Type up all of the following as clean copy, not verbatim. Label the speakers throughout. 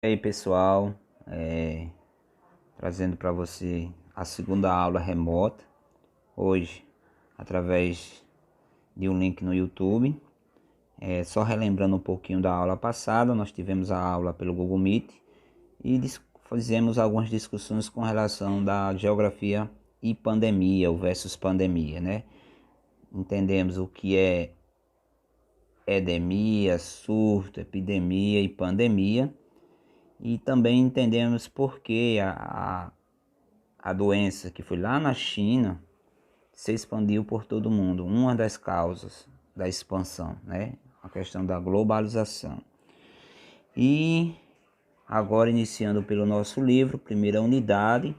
Speaker 1: E aí pessoal, trazendo para você a segunda aula remota, hoje através de um link no YouTube. Só relembrando um pouquinho da aula passada, nós tivemos a aula pelo Google Meet e fizemos algumas discussões com relação da geografia e pandemia, o versus pandemia, né? Entendemos o que é endemia, surto, epidemia e pandemia. E também entendemos por que a doença que foi lá na China se expandiu por todo o mundo. Uma das causas da expansão, né? A questão da globalização. E agora iniciando pelo nosso livro, primeira unidade.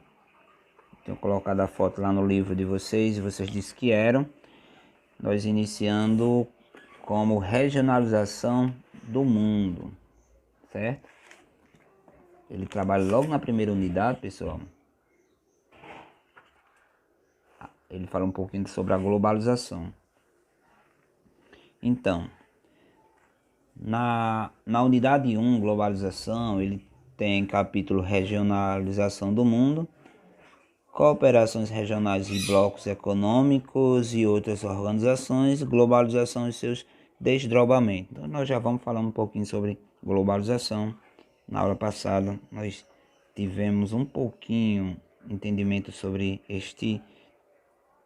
Speaker 1: Tenho colocado a foto lá no livro de vocês e vocês disseram que eram. Nós iniciando como regionalização do mundo, certo? Ele trabalha logo na primeira unidade, pessoal. Ele fala um pouquinho sobre a globalização. Então, na unidade 1, globalização, ele tem capítulo regionalização do mundo, cooperações regionais e blocos econômicos e outras organizações, globalização e seus desdobramentos. Então, nós já vamos falar um pouquinho sobre globalização. Na aula passada, nós tivemos um pouquinho entendimento sobre este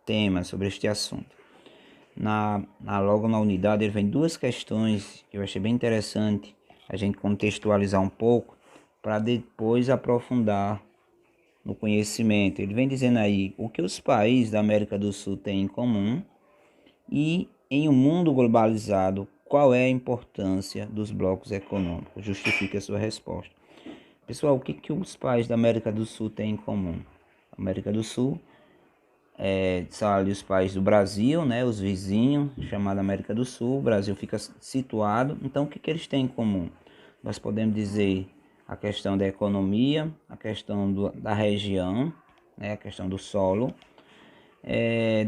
Speaker 1: tema, sobre este assunto. Logo na unidade, ele vem duas questões que eu achei bem interessante a gente contextualizar um pouco para depois aprofundar no conhecimento. Ele vem dizendo aí o que os países da América do Sul têm em comum e em um mundo globalizado, qual é a importância dos blocos econômicos? Justifique a sua resposta. Pessoal, o que os países da América do Sul têm em comum? A América do Sul são ali os países do Brasil, né, os vizinhos, chamada América do Sul. O Brasil fica situado. Então, o que eles têm em comum? Nós podemos dizer a questão da economia, a questão da região, né, a questão do solo,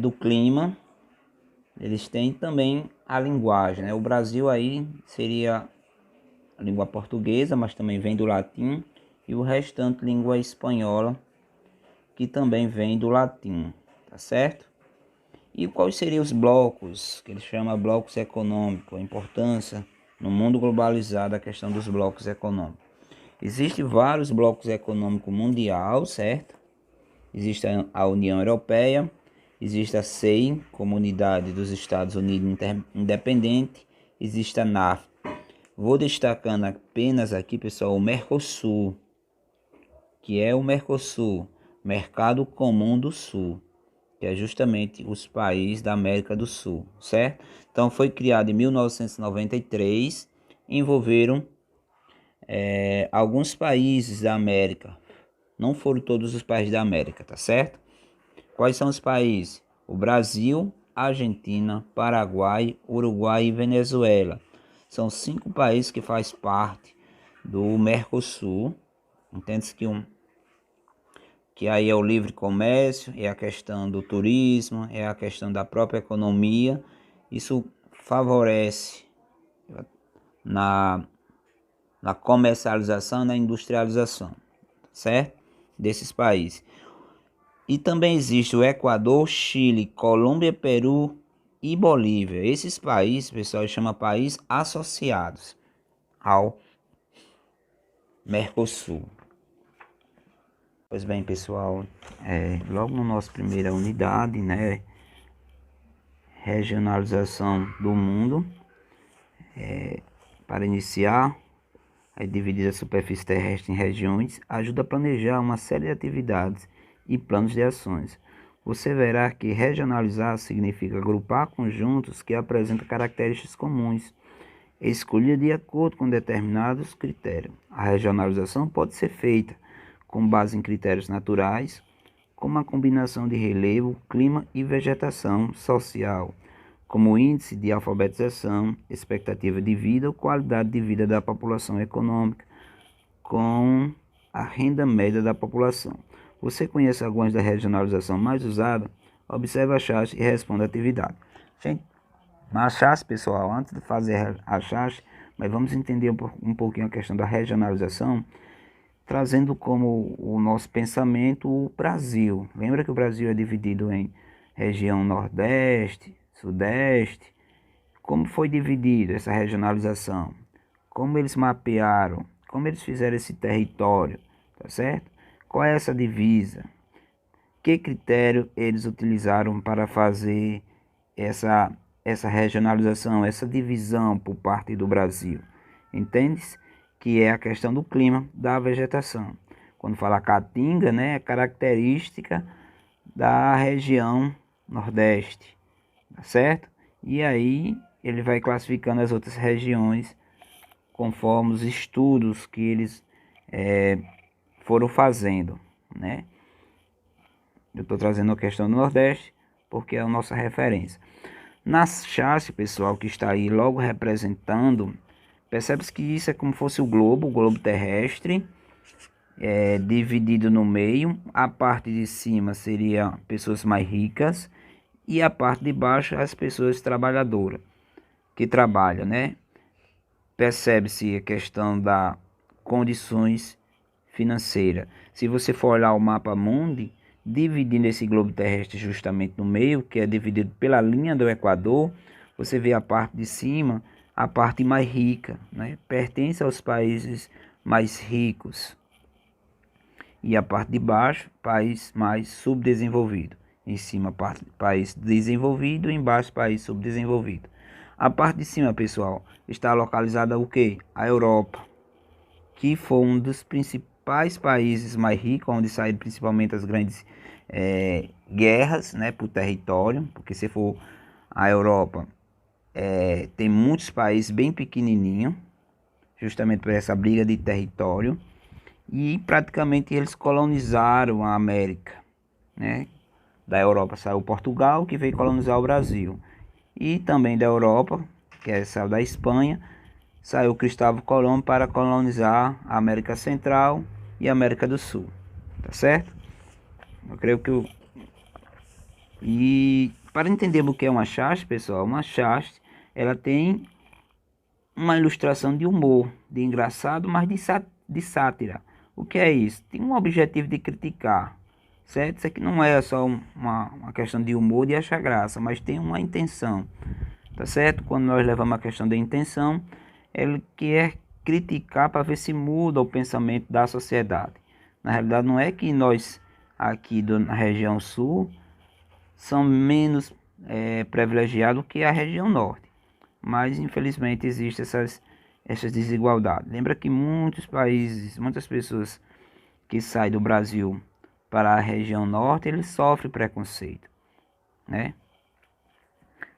Speaker 1: do clima. Eles têm também a linguagem, né? O Brasil aí seria a língua portuguesa, mas também vem do latim, e o restante língua espanhola, que também vem do latim, tá certo? E quais seriam os blocos, que ele chama blocos econômicos, a importância no mundo globalizado, a questão dos blocos econômicos. Existem vários blocos econômicos mundial, certo? Existe a União Europeia, existe a CEI, Comunidade dos Estados Unidos Independente, existe a NAFTA. Vou destacando apenas aqui, pessoal, o Mercosul, que é o Mercosul, Mercado Comum do Sul, que é justamente os países da América do Sul, certo? Então foi criado em 1993, envolveram alguns países da América, não foram todos os países da América, tá certo? Quais são os países? O Brasil, Argentina, Paraguai, Uruguai e Venezuela. São 5 países que fazem parte do Mercosul. Entende-se que aí é o livre comércio, é a questão do turismo, é a questão da própria economia. Isso favorece na comercialização e na industrialização, certo? Desses países. E também existe o Equador, Chile, Colômbia, Peru e Bolívia. Esses países, pessoal, chama países associados ao Mercosul. Pois bem, pessoal, logo na nossa primeira unidade, né, regionalização do mundo, para iniciar, dividir a superfície terrestre em regiões, ajuda a planejar uma série de atividades e planos de ações. Você verá que regionalizar significa agrupar conjuntos que apresentam características comuns, escolhida de acordo com determinados critérios. A regionalização pode ser feita com base em critérios naturais, como a combinação de relevo, clima e vegetação social, como índice de alfabetização, expectativa de vida ou qualidade de vida da população econômica, com a renda média da população. Você conhece algumas da regionalização mais usada? Observe a chave e responda a atividade. Gente, na chave, pessoal, antes de fazer a chave, Mas vamos entender um pouquinho a questão da regionalização, trazendo como o nosso pensamento o Brasil. Lembra que o Brasil é dividido em região Nordeste, Sudeste? Como foi dividido essa regionalização? Como eles mapearam? Como eles fizeram esse território? Tá certo? Qual é essa divisa? Que critério eles utilizaram para fazer essa regionalização, essa divisão por parte do Brasil? Entende? Que é a questão do clima, da vegetação. Quando fala caatinga, né, é característica da região Nordeste, tá certo? E aí ele vai classificando as outras regiões conforme os estudos que eles foram fazendo, né? Eu estou trazendo a questão do Nordeste porque é a nossa referência. Na charte, pessoal, que está aí logo representando, percebe-se que isso é como fosse o globo terrestre, dividido no meio. A parte de cima seria pessoas mais ricas e a parte de baixo as pessoas trabalhadoras, que trabalham, né? Percebe-se a questão das condições financeiras. Se você for olhar o mapa mundi, dividindo esse globo terrestre justamente no meio, que é dividido pela linha do Equador, você vê a parte de cima, a parte mais rica, né? Pertence aos países mais ricos. E a parte de baixo, país mais subdesenvolvido. Em cima, país desenvolvido, embaixo, país subdesenvolvido. A parte de cima, pessoal, está localizada o quê? A Europa, que foi um dos principais países mais ricos, onde saíram principalmente as grandes guerras, né, por território, porque se for a Europa, tem muitos países bem pequenininhos, justamente por essa briga de território, e praticamente eles colonizaram a América, né? Da Europa saiu Portugal, que veio colonizar o Brasil, e também da Europa, que saiu da Espanha, saiu Cristóvão Colombo para colonizar a América Central e a América do Sul, tá certo? Eu creio que E para entender o que é uma charge, pessoal, uma charge, ela tem uma ilustração de humor, de engraçado, mas de sátira. O que é isso? Tem um objetivo de criticar, certo? Isso aqui não é só uma questão de humor, de achar graça, mas tem uma intenção, tá certo? Quando nós levamos a questão da intenção, ele quer criticar para ver se muda o pensamento da sociedade. Na realidade, não é que nós aqui na região sul são menos privilegiados que a região norte, mas infelizmente existem essas desigualdades. Lembra que muitos países, muitas pessoas que saem do Brasil para a região norte, eles sofrem preconceito, né?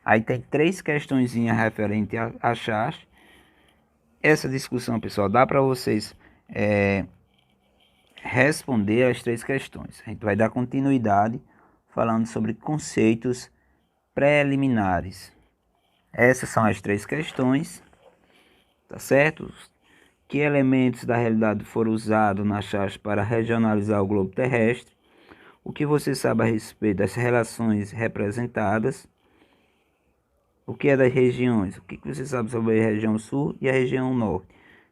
Speaker 1: Aí tem três questõezinhas referentes a charge. Essa discussão, pessoal, dá para vocês responder as três questões. A gente vai dar continuidade falando sobre conceitos preliminares. Essas são as três questões, tá certo? Que elementos da realidade foram usados na charge para regionalizar o globo terrestre? O que você sabe a respeito das relações representadas? O que é das regiões? O que você sabe sobre a região sul e a região norte?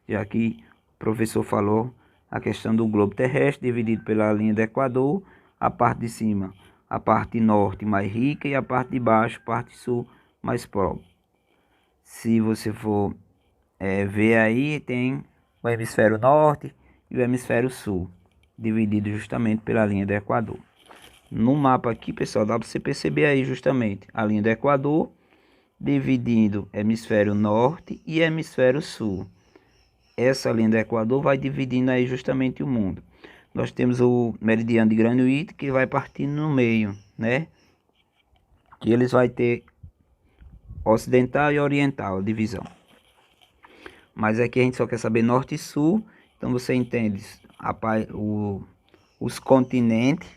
Speaker 1: Já que o professor falou a questão do globo terrestre dividido pela linha do Equador, a parte de cima, a parte norte mais rica e a parte de baixo, parte sul mais pobre. Se você for ver aí, tem o hemisfério norte e o hemisfério sul, dividido justamente pela linha do Equador. No mapa aqui, pessoal, dá para você perceber aí justamente a linha do Equador, dividindo hemisfério norte e hemisfério sul. Essa linha do Equador vai dividindo aí justamente o mundo. Nós temos o meridiano de Greenwich que vai partindo no meio, né? Que eles vai ter ocidental e oriental, a divisão. Mas aqui a gente só quer saber norte e sul. Então você entende os continentes,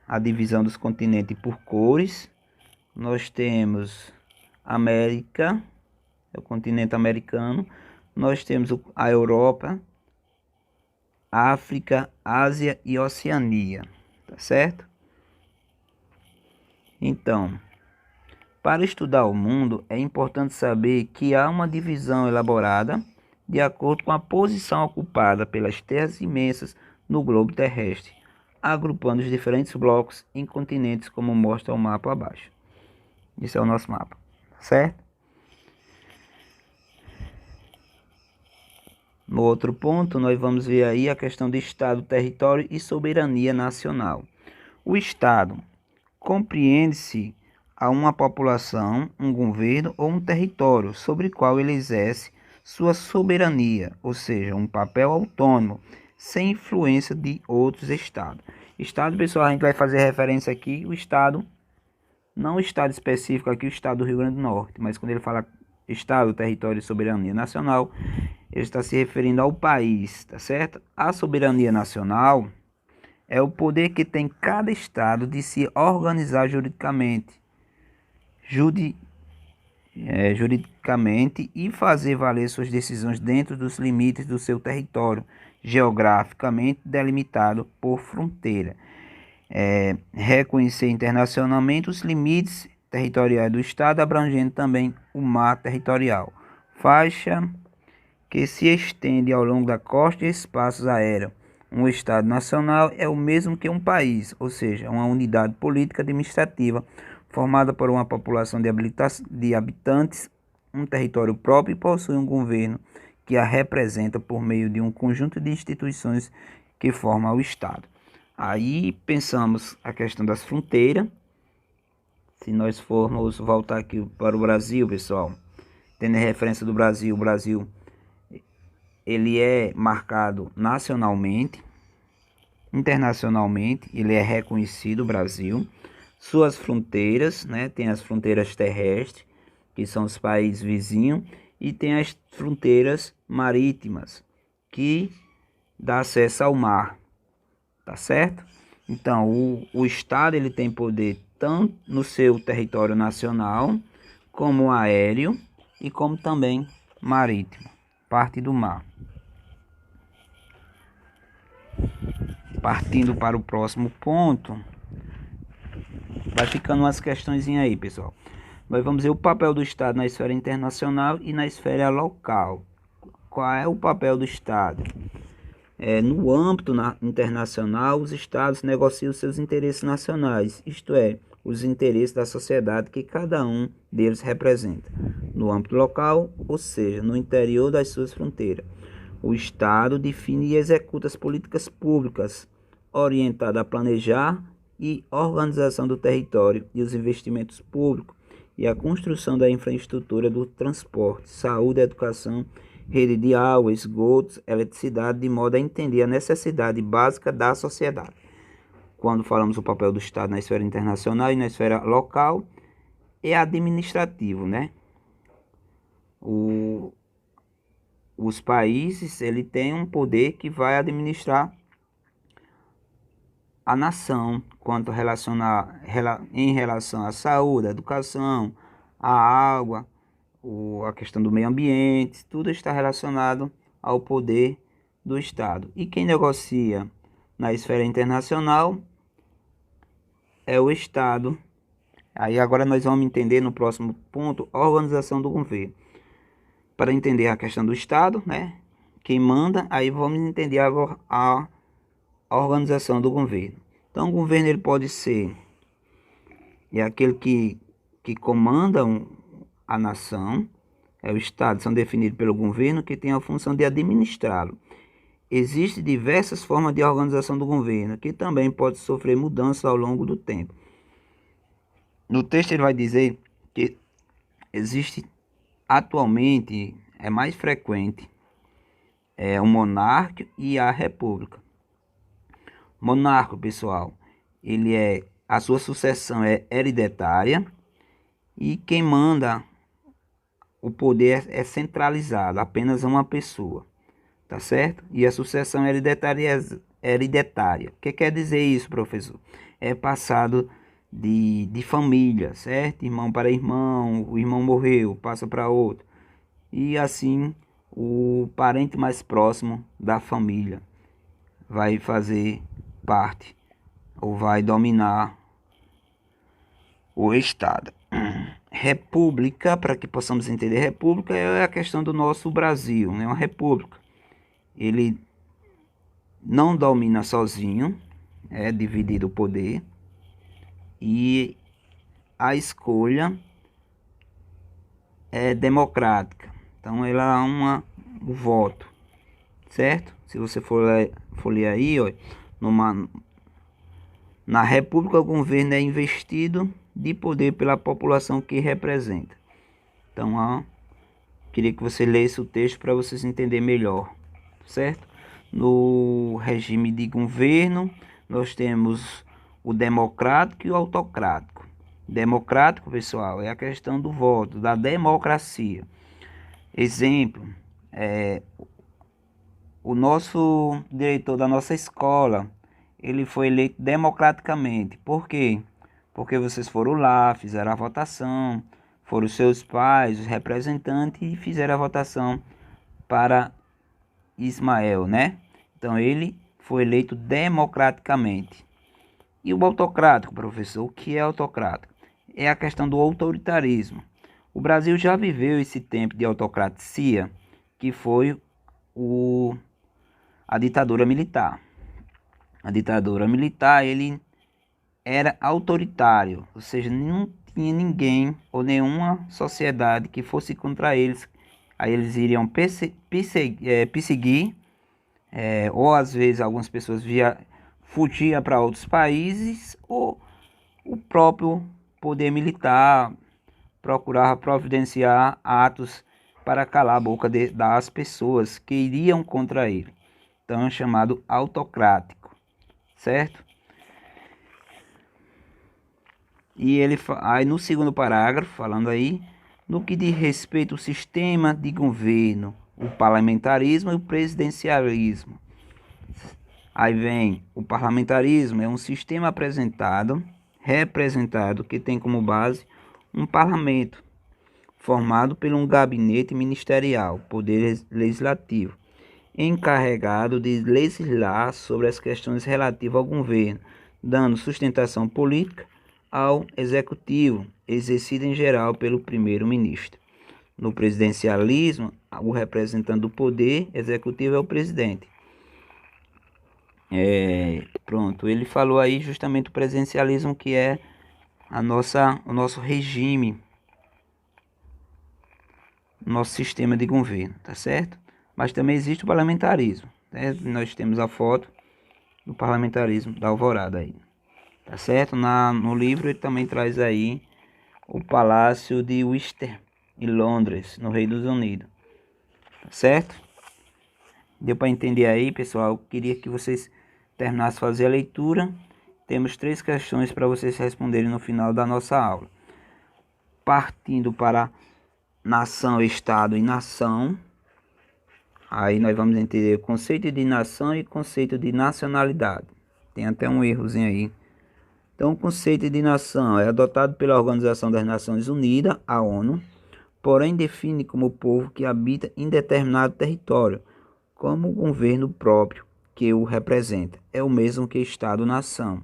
Speaker 1: a divisão dos continentes por cores. Nós temos América, é o continente americano. Nós temos a Europa, África, Ásia e Oceania, tá certo? Então, Para estudar o mundo, é importante saber que há uma divisão elaborada de acordo com a posição ocupada pelas terras imensas no globo terrestre, agrupando os diferentes blocos em continentes, como mostra o mapa abaixo. Esse é o nosso mapa, certo? No outro ponto, nós vamos ver aí a questão de Estado, território e soberania nacional. O Estado compreende-se a uma população, um governo ou um território sobre o qual ele exerce sua soberania, ou seja, um papel autônomo, sem influência de outros estados. Estado, pessoal, a gente vai fazer referência aqui, o Estado, não o Estado específico aqui, o Estado do Rio Grande do Norte, mas quando ele fala Estado, território e soberania nacional, ele está se referindo ao país, tá certo? A soberania nacional é o poder que tem cada estado de se organizar juridicamente e fazer valer suas decisões dentro dos limites do seu território, geograficamente delimitado por fronteira. Reconhecer internacionalmente os limites territoriais do estado, abrangendo também o mar territorial. Faixa que se estende ao longo da costa e espaços aéreos. Um Estado nacional é o mesmo que um país, ou seja, uma unidade política administrativa formada por uma população de habitantes, um território próprio e possui um governo que a representa por meio de um conjunto de instituições que formam o Estado. Aí pensamos a questão das fronteiras. Se nós formos voltar aqui para o Brasil, pessoal, tendo a referência do Brasil, o Brasil ele é marcado nacionalmente, internacionalmente, ele é reconhecido, o Brasil. Suas fronteiras, né, tem as fronteiras terrestres, que são os países vizinhos, e tem as fronteiras marítimas, que dá acesso ao mar, tá certo? Então, o Estado ele tem poder tanto no seu território nacional, como aéreo e como também marítimo, parte do mar. Partindo para o próximo ponto, vai ficando umas questões aí, pessoal. Nós vamos ver o papel do Estado na esfera internacional e na esfera local. Qual é o papel do Estado? No âmbito internacional, os Estados negociam seus interesses nacionais, isto é, os interesses da sociedade que cada um deles representa. No âmbito local, ou seja, no interior das suas fronteiras, o Estado define e executa as políticas públicas orientadas a planejar e organização do território e os investimentos públicos e a construção da infraestrutura do transporte, saúde, educação, rede de água, esgotos, eletricidade, de modo a entender a necessidade básica da sociedade. Quando falamos do papel do Estado na esfera internacional e na esfera local, é administrativo, né? Os países ele tem um poder que vai administrar a nação, quanto em relação à saúde, à educação, à água, a questão do meio ambiente, tudo está relacionado ao poder do Estado. E quem negocia na esfera internacional é o Estado. Aí agora nós vamos entender no próximo ponto a organização do governo. Para entender a questão do Estado, né? Quem manda, aí vamos entender agora a organização do governo. Então o governo ele pode ser aquele que comanda a nação, é o Estado, são definidos pelo governo que tem a função de administrá-lo. Existem diversas formas de organização do governo, que também pode sofrer mudanças ao longo do tempo. No texto ele vai dizer que existe atualmente, é mais frequente, o monarca e a república. Monarca, pessoal, a sua sucessão é hereditária e quem manda o poder é centralizado, apenas uma pessoa, tá certo? E a sucessão hereditária é hereditária. O que quer dizer isso, professor? É passado de família, certo? Irmão para irmão, o irmão morreu, passa para outro. E assim, o parente mais próximo da família vai fazer parte ou vai dominar o Estado. república, para que possamos entender república, é a questão do nosso Brasil, né? Uma república. Ele não domina sozinho, é dividido o poder, e a escolha é democrática. Então ela é o voto, certo? Se você for ler aí, ó, na república o governo é investido de poder pela população que representa. Então, ó, queria que você lesse o texto para vocês entenderem melhor, certo? No regime de governo, nós temos o democrático e o autocrático. Democrático, pessoal, é a questão do voto, da democracia. Exemplo, o nosso diretor da nossa escola, ele foi eleito democraticamente. Por quê? Porque vocês foram lá, fizeram a votação, foram os seus pais, os representantes, e fizeram a votação para Ismael, né? Então ele foi eleito democraticamente. E o autocrático, professor, o que é autocrático? É a questão do autoritarismo. O Brasil já viveu esse tempo de autocracia, que foi a ditadura militar. A ditadura militar, ele era autoritário, ou seja, não tinha ninguém ou nenhuma sociedade que fosse contra eles. Aí eles iriam perseguir, ou às vezes algumas pessoas fugiam para outros países, ou o próprio poder militar procurava providenciar atos para calar a boca das pessoas que iriam contra ele. Então é chamado autocrático, certo? E ele aí no segundo parágrafo, falando aí, no que diz respeito ao sistema de governo, o parlamentarismo e o presidencialismo. Aí vem o parlamentarismo, é um sistema representado, que tem como base um parlamento, formado por um gabinete ministerial, poder legislativo, encarregado de legislar sobre as questões relativas ao governo, dando sustentação política ao executivo, exercido em geral pelo primeiro-ministro. No presidencialismo, o representante do poder executivo é o presidente. Pronto, ele falou aí justamente o presidencialismo, que é o nosso regime, nosso sistema de governo, tá certo? Mas também existe o parlamentarismo, né? Nós temos a foto do parlamentarismo da Alvorada aí, tá certo? No livro ele também traz aí o Palácio de Windsor, em Londres, no Reino Unido, tá certo? Deu para entender aí, pessoal? Eu queria que vocês terminassem de fazer a leitura. Temos 3 questões para vocês responderem no final da nossa aula. Partindo para nação, estado e nação. Aí nós vamos entender o conceito de nação e conceito de nacionalidade. Tem até um errozinho aí. Então, o conceito de nação é adotado pela Organização das Nações Unidas, a ONU, porém define como povo que habita em determinado território, como o governo próprio que o representa. É o mesmo que Estado-nação.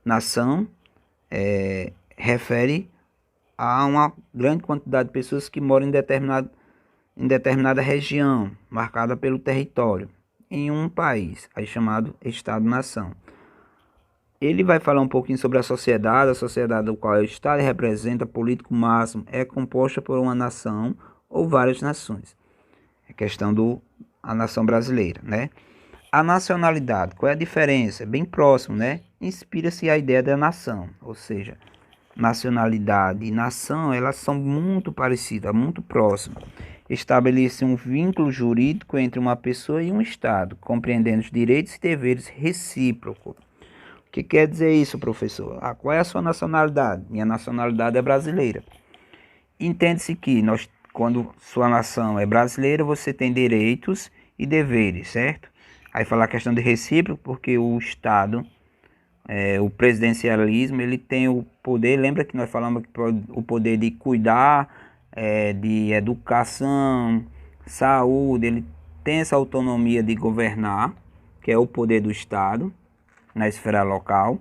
Speaker 1: Nação refere a uma grande quantidade de pessoas que moram em determinada região, marcada pelo território, em um país, aí chamado Estado-nação. Ele vai falar um pouquinho sobre a sociedade do qual é o Estado representa político máximo, é composta por uma nação ou várias nações. É questão a nação brasileira, né? A nacionalidade, qual é a diferença? É bem próximo, né? Inspira-se a ideia da nação, ou seja, nacionalidade e nação, elas são muito parecidas, muito próximas. Estabelece um vínculo jurídico entre uma pessoa e um Estado, compreendendo os direitos e deveres recíprocos. O que quer dizer isso, professor? Qual é a sua nacionalidade? Minha nacionalidade é brasileira. Entende-se que quando sua nação é brasileira, você tem direitos e deveres, certo? Aí falar a questão de recíproco, porque o Estado, o presidencialismo, ele tem o poder, lembra que nós falamos o poder de cuidar, de educação, saúde, ele tem essa autonomia de governar, que é o poder do Estado, na esfera local.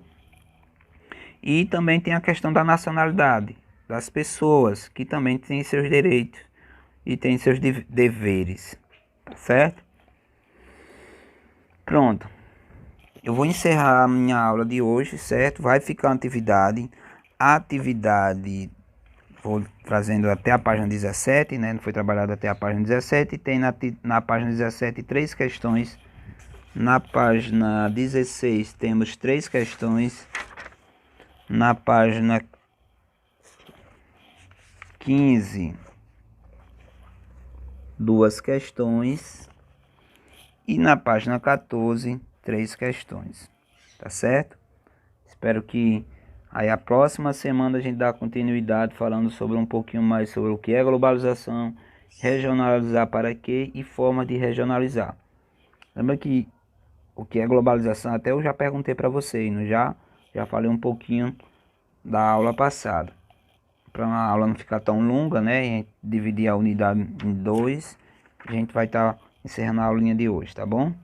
Speaker 1: E também tem a questão da nacionalidade. das pessoas, que também têm seus direitos e têm seus deveres, tá certo? Pronto. Eu vou encerrar a minha aula de hoje, certo? Vai ficar uma atividade. A atividade, vou trazendo até a página 17, né? Foi trabalhado até a página 17. Tem na página 17 3 questões. Na página 16 temos 3 questões. Na página 15, 2 questões. E na página 14, 3 questões. Tá certo? Espero que aí a próxima semana a gente dá continuidade falando sobre um pouquinho mais sobre o que é globalização, regionalizar para quê e forma de regionalizar. Lembra que o que é globalização até eu já perguntei para vocês, não já falei um pouquinho da aula passada. Para a aula não ficar tão longa, né? A gente dividir a unidade em 2. A gente vai estar encerrando a aulinha de hoje, tá bom?